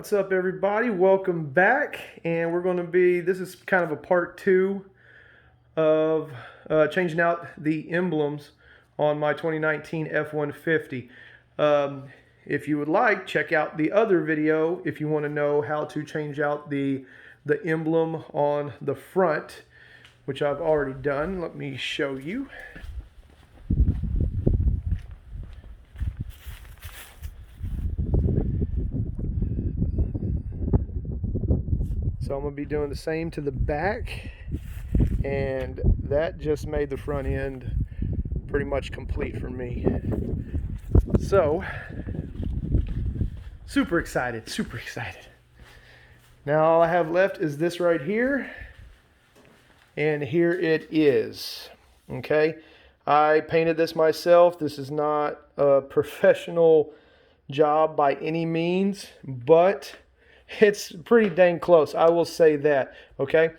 What's up, everybody? Welcome back. And we're going to be, this is kind of a part two of changing out the emblems on my 2019 F-150. If you would like, check out the other video if you want to know how to change out the emblem on the front, which I've already done. Let me show you. So I'm going to be doing the same to the back, and that just made the front end pretty much complete for me. So, super excited, super excited. Now all I have left is this right here, and here it is. Okay, I painted this myself. This is not a professional job by any means, but it's pretty dang close, I will say that. Okay,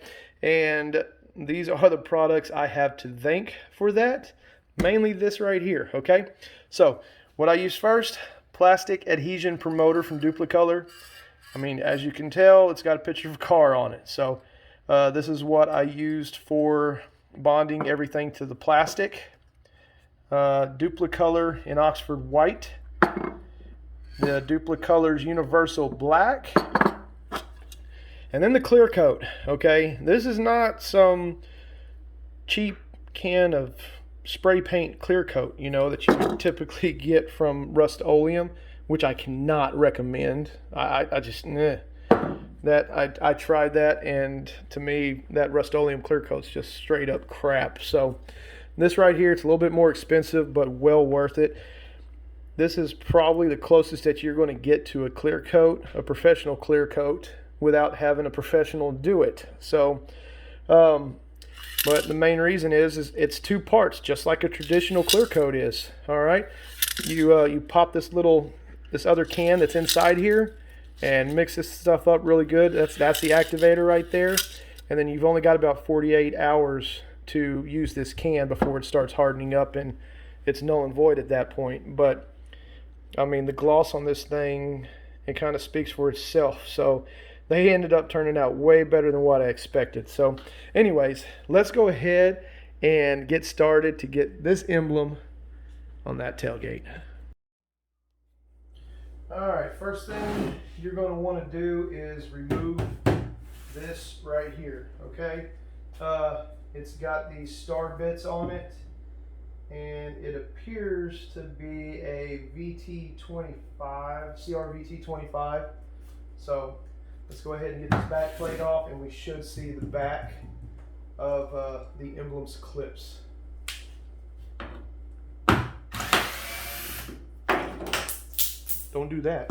and these are the products I have to thank for that, mainly this right here. Okay, so what I use first, plastic adhesion promoter from dupli-color. I mean, as you can tell, it's got a picture of a car on it. So this is what I used for bonding everything to the plastic. Dupli-color in Oxford white, the dupli-color's universal black, and then the clear coat. Okay, this is not some cheap can of spray paint clear coat, you know, that you would typically get from Rust-Oleum, which I cannot recommend. I just I tried that, and to me that Rust-Oleum clear coat's just straight up crap. So this right here, it's a little bit more expensive, but well worth it. This is probably the closest that you're going to get to a clear coat, a professional clear coat, without having a professional do it. So, but the main reason is it's two parts, just like a traditional clear coat is. All right, you pop this other can that's inside here, and mix this stuff up really good. That's the activator right there, and then you've only got about 48 hours to use this can before it starts hardening up, and it's null and void at that point. But I mean, the gloss on this thing, it kind of speaks for itself. So they ended up turning out way better than what I expected. So anyways, let's go ahead and get started to get this emblem on that tailgate. All right, first thing you're going to want to do is remove this right here, okay? It's got these star bits on it, and it appears to be a VT25, CRVT25. So let's go ahead and get this back plate off, and we should see the back of the emblem's clips. Don't do that.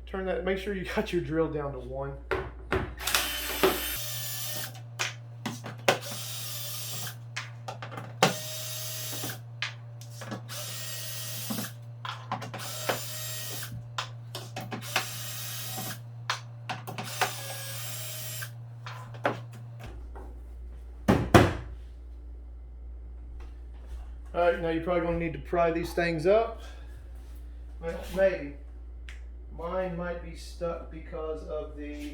Turn that, make sure you got your drill down to 1. All right, now you're probably going to need to pry these things up. Well, maybe. Mine might be stuck because of the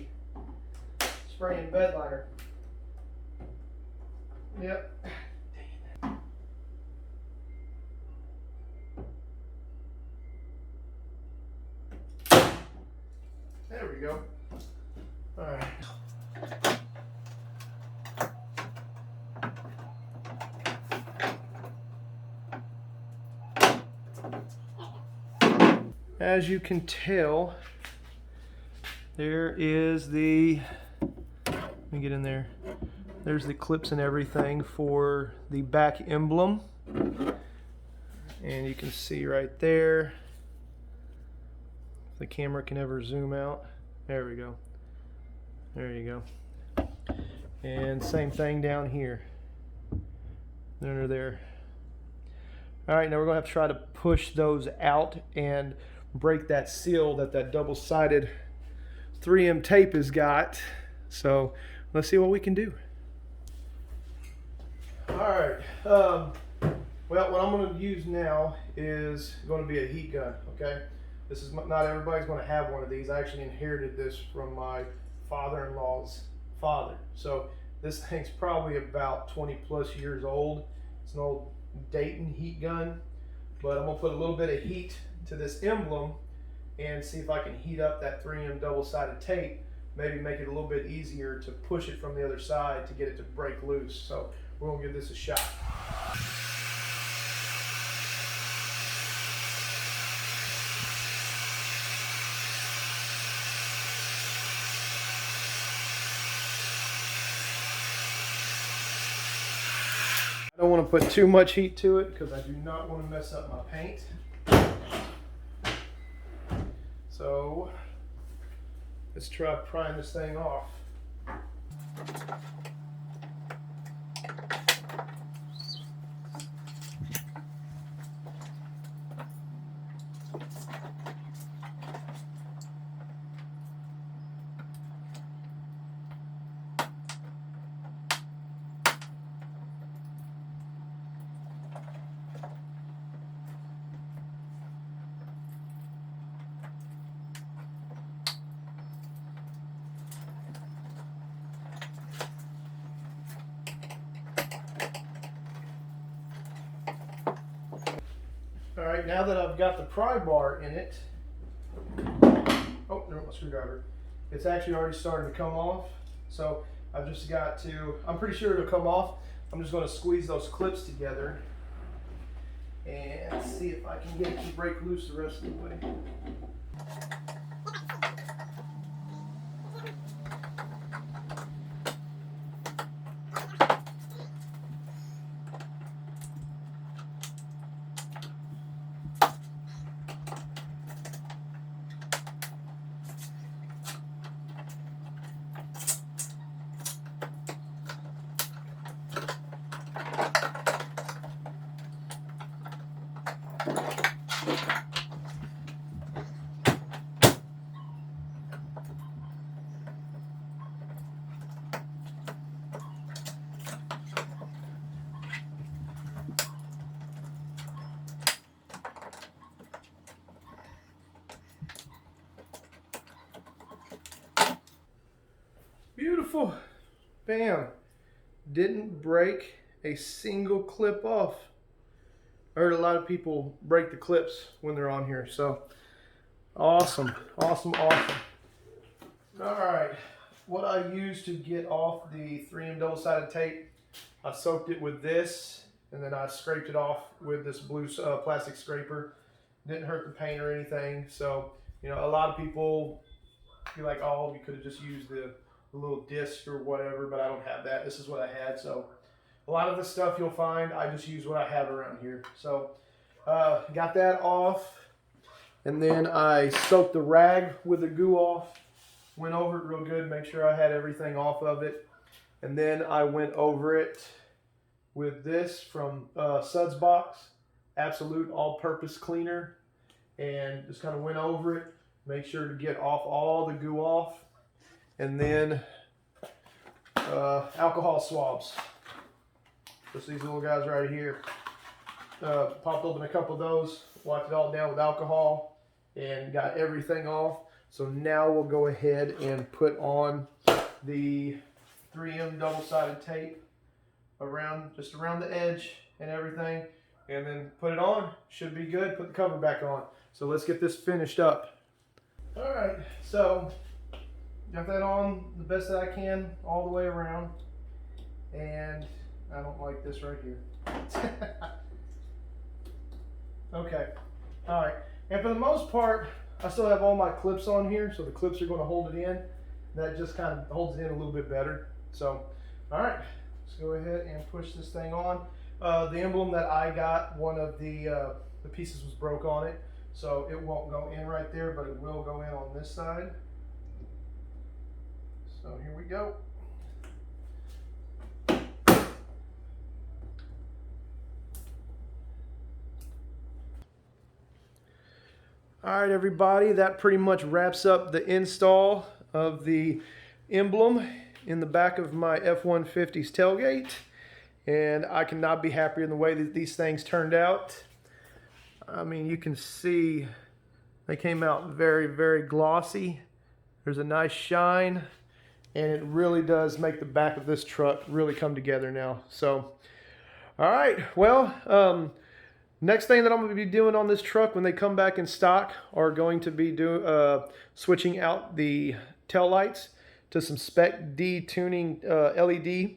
spray and bed liner. Yep. There we go. All right. As you can tell, there is the, let me get in there, there's the clips and everything for the back emblem, and you can see right there, if the camera can ever zoom out, there we go, there you go, and same thing down here, under there. All right, now we're going to have to try to push those out and break that seal that double-sided 3M tape has got. So let's see what we can do. All right. Well, what I'm going to use now is going to be a heat gun. Okay. This is not everybody's going to have one of these. I actually inherited this from my father-in-law's father. So this thing's probably about 20 plus years old. It's an old Dayton heat gun, but I'm going to put a little bit of heat to this Emblem and see if I can heat up that 3M double-sided tape, maybe make it a little bit easier to push it from the other side to get it to break loose. So we're going to give this a shot. I don't want to put too much heat to it because I do not want to mess up my paint. So let's try prying this thing off. All right, now that I've got the pry bar in it, oh, there went my screwdriver. It's actually already starting to come off. So I've just got to, I'm pretty sure it'll come off. I'm just going to squeeze those clips together and see if I can get it to break loose the rest of the way. Beautiful. Bam. Didn't break a single clip off. I heard a lot of people break the clips when they're on here. So awesome. Awesome. Awesome. All right. What I used to get off the 3M double-sided tape, I soaked it with this and then I scraped it off with this blue plastic scraper. Didn't hurt the paint or anything. So, you know, a lot of people feel like, oh, you could have just used the little disc or whatever, but I don't have that. This is what I had. So a lot of the stuff you'll find, I just use what I have around here. So got that off, and then I soaked the rag with the goo off, went over it real good, make sure I had everything off of it, and then I went over it with this from Suds Box, Absolute All-Purpose Cleaner, and just kind of went over it, make sure to get off all the goo off. And then alcohol swabs. Just these little guys right here. Popped open a couple of those, wiped it all down with alcohol, and got everything off. So now we'll go ahead and put on the 3M double-sided tape just around the edge and everything, and then put it on. Should be good. Put the cover back on. So let's get this finished up. All right, so got that on the best that I can all the way around, and I don't like this right here. Okay, all right, and for the most part I still have all my clips on here, so the clips are going to hold it in. That just kind of holds it in a little bit better. So all right, let's go ahead and push this thing on. The Emblem that I got, one of the pieces was broke on it, so it won't go in right there, but it will go in on this side. So here we go. All right, everybody, that pretty much wraps up the install of the Emblem in the back of my F-150's tailgate. and I cannot be happier in the way that these things turned out. I mean, you can see they came out very, very glossy. There's a nice shine, and it really does make the back of this truck really come together now. So, all right, well, next thing that I'm going to be doing on this truck when they come back in stock are going to be switching out the tail lights to some Spec D tuning LED,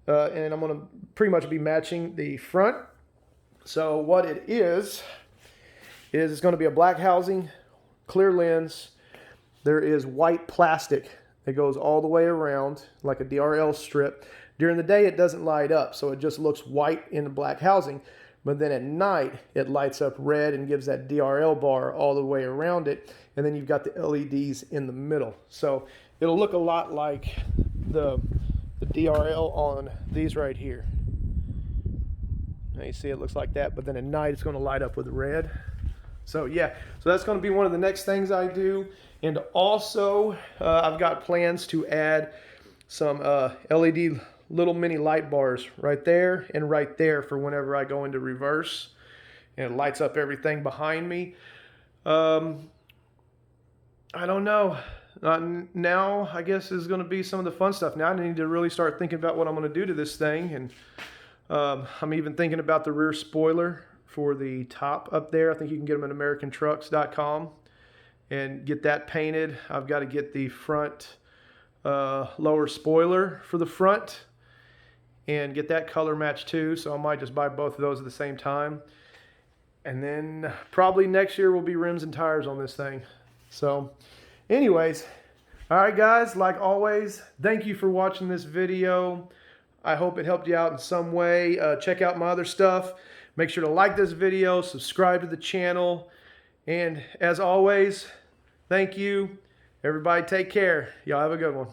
and I'm going to pretty much be matching the front. So what it is it's going to be a black housing, clear lens. There is white plastic that goes all the way around like a DRL strip. During the day it doesn't light up, so it just looks white in the black housing. But then at night it lights up red and gives that DRL bar all the way around it. And then you've got the LEDs in the middle. So it'll look a lot like the DRL on these right here. Now you see it looks like that, but then at night it's going to light up with red. So yeah, so that's going to be one of the next things I do. And also I've got plans to add some LED little mini light bars right there and right there for whenever I go into reverse, and it lights up everything behind me. I don't know. Now I guess is going to be some of the fun stuff. Now I need to really start thinking about what I'm going to do to this thing, and I'm even thinking about the rear spoiler for the top up there. I think you can get them at AmericanTrucks.com and get that painted. I've got to get the front lower spoiler for the front and get that color matched too, so I might just buy both of those at the same time. And then probably next year will be rims and tires on this thing. So anyways, all right guys, like always, thank you for watching this video. I hope it helped you out in some way. Check out my other stuff. Make sure to like this video, subscribe to the channel, and as always, thank you. Everybody take care. Y'all have a good one.